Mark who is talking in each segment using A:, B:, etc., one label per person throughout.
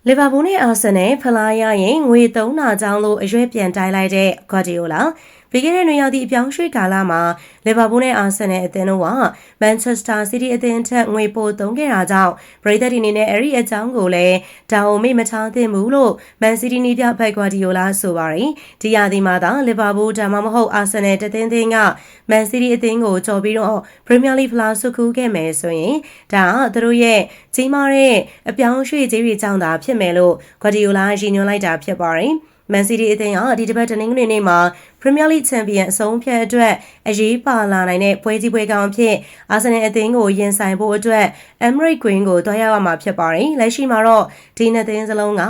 A: လီဗာပူးနဲ့အာဆင်နယ်ဖလားရရင်ငွေ3နာကြောင်းလို့အရွက်ပြန်တိုင်းလိုက်တဲ့ဂွါဒီယိုလာပြီးခဲ့တဲ့နွေရာသီအပြောင်းရွှေ့ကာလမှာလီဗာပူးနဲ့အာဆင်နယ်အသင်းတို့ကမန်ချက်စတာစီးတီးအသင်းထက်ငွေပိုသုံးခဲ့တာကြောင့်ပရိသတ်တွေအနေနဲ့အဲ့ဒီအကြောင်းကိုလည်းဒါအောင်မေ့မထားသင့်ဘူးလို့မန်စီးတီးနီးပြဘက်ဂွါဒီယိုလာဆိုပါတယ်ဒီရာသီမှာသာလီဗာပူးဒါမှမဟုတ်အာဆင်နယ်တသင်းကမန်စီးတီးအသင်းကိုကြော်ပြီးတော့ပရီးမီးယားလိဖလားဆုခူးခဲ့မယ်ဆိုရင်ဒါကသူတို့ရဲ့ကြီးမားတဲ့အပြောင်းရွှေ့ကြေးတွေကြောင့်သာဖြစ်မယ်လို့ဂွါဒီယိုလာရည်ညွှန်းလိုက်တာဖြစ်ပါတယ်မန်စီးတီးအသင်းကဒီတစ်ပတ်တနင်္ဂနွေနေ့မှာပရီးမီးယားလိချန်ပီယံအဆုံးဖြတ်အတွက်အရေးပါလာနိုင်တဲ့ပွဲကြီးပွဲကောင်းဖြစ်အာဆင်နယ်အသင်းကိုရင်ဆိုင်ဖို့အတွက်အမ်မရိတ်ကွင်းကိုတွားရောက်ရမှာဖြစ်ပါတယ်။လက်ရှိမှာတော့ဒီနှစ်သင်းစလုံးက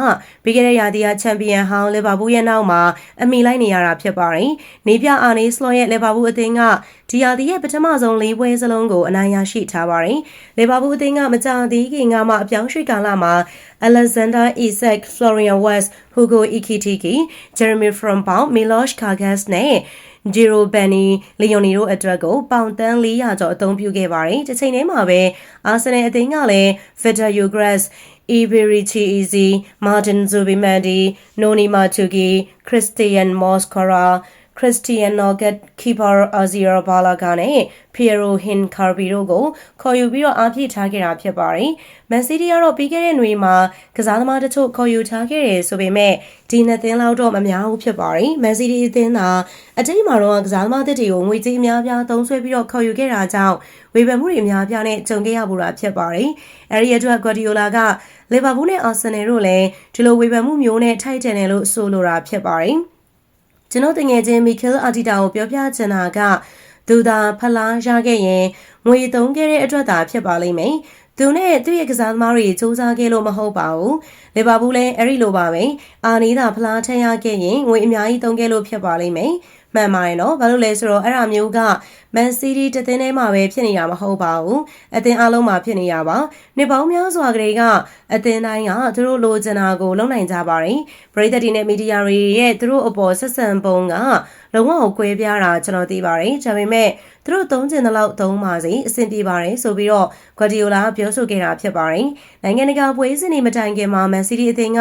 A: ပြီးခဲ့တဲ့ရာသီကချန်ပီယံဟောင်းလီဗာပူးရဲ့နောက်မှာအမီလိုက်နေရတာဖြစ်ပါတယ်။နေပြအာနေစလော့ရဲ့လီဗာပူးအသင်းကဒီရာသီရဲ့ပထမဆုံး၄ပွဲစလုံးကိုအနိုင်ရရှိထားပါတယ်။လီဗာပူးအသင်းကမကြာသေးခင်ကမှအပြောင်းရွှေ့ကာလမှာ Alexander Isak, Florian Wirtz, Hugo Ekitike, Jeremy Frimpong, Milos Kerkez နဲ့ Giro Benny Leoni တို့အတွက်ကိုပေါင်တန်း400ကျော်အသုံးပြုခဲ့ပါတယ်။ဒီချိန်ထဲမှာပဲအာဆင်နယ်အသင်းကလည်း Victor Gyokeres, Iberici Eze, Martin Zubimendi, Noni Matuki, Christian Mosquera, Christian Nugget, Keeper Azir Balaga နဲ့ Piero Hincarpi တို့ကိုခေါ်ယူပြီးတော့အားဖြည့်ထားခဲ့တာဖြစ်ပါတယ်။မန်စီးတီးကတော့ပြီးခဲ့တဲ့နွေမှာကစားသမားတချို့ခေါ်ယူထားခဲ့တယ်ဆိုပေမဲ့ဒီနှစ်သင်းလောက်တော့မများဘူးဖြစ်ပါတယ်။မန်စီးတီးအသင်းသာအတိတ်မှာတော့ကစားသမားတွေကိုငွေကြေးအများပြားသုံးစွဲပြီးတော့ခေါ်ယူခဲ့တာကြောင့်ဝေဖန်မှုတွေအများပြားနဲ့ကြုံခဲ့ရဖို့တာဖြစ်ပါတယ်။အဲဒီအတွက်ဂွါဒီယိုလာကလီဗာပူးနဲ့အာဆင်နယ်တို့လည်းဒီလိုဝေဖန်မှုမျိုးနဲ့ထိုက်တန်တယ်လို့ဆိုလိုတာဖြစ်ပါတယ်။ကျွန်တော်တငယ်ချင်းမီကယ်အာတီတာကိုပြောပြချင်တာကသူသာဖလားရခဲ့ရင်ငွေသုံးခဲ့တဲ့အတွက်သာဖြစ်ပါလိမ့်မယ်။သူနဲ့သူ့ရဲ့ကစားသမားတွေစူးစမ်းခဲ့လို့မဟုတ်ပါဘူး။လီဗာပူးလည်းအဲ့ဒီလိုပါပဲ။အာနီးသာဖလားထက်ရခဲ့ရင်ငွေအများကြီးသုံးခဲ့လို့ဖြစ်ပါလိမ့်မယ်။မှန်ပါတယ်နော်။ဘာလို့လဲဆိုတော့အဲ့ဒါမျိုးကမန်စီးတီးတသင်းထဲမှာပဲဖြစ်နေတာမဟုတ်ပါဘူး။အသင်းအလုံးမှာဖြစ်နေရပါ။နှစ်ပေါင်းများစွာကလေးကအသင်းတိုင်းကသူတို့လိုချင်တာကိုလုပ်နိုင်ကြပါတယ်။ပရိသတ်တွေနဲ့မီဒီယာတွေရဲ့သူတို့အပေါ်ဆက်ဆံပုံကလုံးဝကိုကွဲပြားတာကျွန်တော်သိပါတယ်။ဒါပေမဲ့သူတို့သုံးချင်တဲ့လောက်သုံးပါစေအဆင်ပြေပါတယ်ဆိုပြီးတော့ဂွါဒီယိုလာပြောဆိုခဲ့တာဖြစ်ပါတယ်။နိုင်ငံတကာပွဲစဉ်တွေမတိုင်ခင်မှာမန်စီးတီးအသင်းက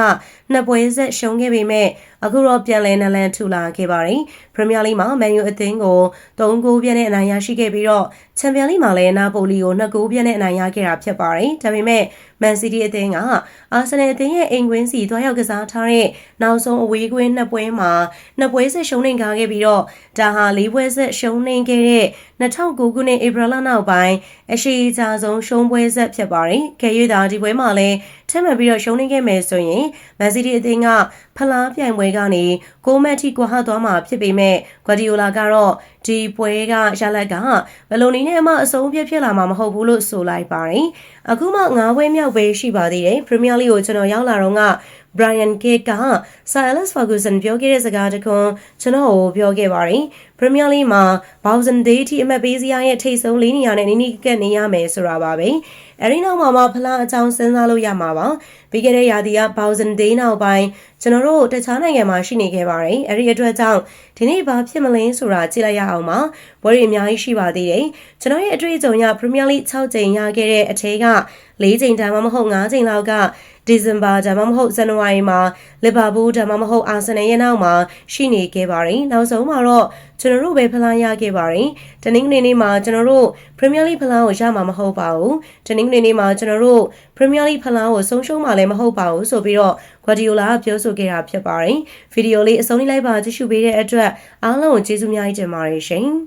A: နှစ်ပွဲဆက်ရှုံးခဲ့ပေမဲ့အခုတော့ပြန်လည်နလန်ထူလာခဲ့ပါတယ်။ပရီးမီးယားလိမှာမန်ယူအသင်းကို3ဂိုးပြည့်နဲ့အနိုင်ရရှိခဲ့ပြီးတော့ချန်ပီယံလိမှာလည်းနာပိုလီကို2ဂိုးပြည့်နဲ့အနိုင်ရခဲ့တာဖြစ်ပါတယ်။ဒါပေမဲ့မန်စီးတီးအသင်းကအာဆင်နယ်အသင်းရဲ့အိမ်ကွင်းစီတွားရောက်ကစားထားတဲ့နောက်ဆုံးအဝေးကွင်း2ပွဲမှာ2ပွဲဆက်ရှုံးနေခဲ့ပြီးတော့ဒါဟာ4ပွဲဆက်ရှုံးနေခဲ့တဲ့2009ခုနှစ်ဧပြီလနောက်ပိုင်းအရှိအကြဆုံးရှုံးပွဲဆက်ဖြစ်ပါတယ်။ခဲရွေးတာဒီပွဲမှာလည်းထပ်မံပြီးတော့ရှုံးနေခဲ့မယ်ဆိုရင်မန်စီးတီးအသင်းကဖလားပြိုင်ပွဲကနေဂိုးမက်ထိကွာဟသွားမှာဖြစ်ပေမဲ့ဂွါဒီယိုလာကတော့ဒီပွဲကရလက်ကဘယ်လိုနည်းနဲ့မှအဆုံးဖြစ်လာမှာမဟုတ်ဘူးလို့ဆိုလိုက်ပါတယ်။အခုမှ9ပွဲမြောက်ပဲရှိပါသေးတယ်။ပရီးမီးယားလိကိုကျွန်တော်ရောက်လာတော့ကBrian Kidd က Sir Alex Ferguson ပြောခဲ့တဲ့စကားတခွန်းကျွန်တော်ကိုပြောခဲ့ပါတယ်။ Premier League မှာ Boxing Day ထိအမှတ်ပေးစရာရဲ့ထိပ်ဆုံး4နေရာနဲ့နီးနီးကပ်နေရမယ်ဆိုတာပါပဲ။အဲဒီနောက်မှာဖလားအကြောင်းစဉ်းစားလို့ရမှာပါ။ပြီးခဲ့တဲ့ရာသီက Boxing Day နောက်ပိုင်းကျွန်တော်တို့တခြားနိုင်ငံမှာရှိနေခဲ့ပါတယ်။အဲဒီအတွက်ကြောင့်ဒီနေ့ဘာဖြစ်မလဲဆိုတာကြည့်လိုက်ရအောင်ပါ။ပွဲတွေအများကြီးရှိပါသေးတယ်။ကျွန်တော်ရဲ့အတွေ့အကြုံရ Premier League 6ကြိမ်ရခဲ့တဲ့အထက်က4ကြိမ်ဒါမှမဟုတ်5ကြိမ်လောက်ကဒီဇင်ဘာဒါမှမဟုတ်ဇန်နဝါရီမှာလီဗာပူးဒါမှမဟုတ်အာဆင်နယ်ရဲ့နောက်မှာရှိနေခဲ့ပါတယ်။နောက်ဆုံးမှာတော့ကျွန်တော်တို့ပဲဖလားရခဲ့ပါတယ်။တနင်္ဂနွေနေ့မှာကျွန်တော်တို့ပရီးမီးယားလိဖလားကိုရမှာမဟုတ်ပါဘူး။တနင်္ဂနွေနေ့မှာကျွန်တော်တို့ပရီးမီးယားလိဖလားကိုဆုံးရှုံးမှာလည်းမဟုတ်ပါဘူးဆိုပြီးတော့ဂွါဒီယိုလာကပြောဆိုခဲ့တာဖြစ်ပါတယ်။ဗီဒီယိုလေးအဆုံးလေးလိုက်ပါကြည့်ရှုပေးတဲ့အတွက်အားလုံးကိုကျေးဇူးများကြီးတင်ပါတယ်ရှင်။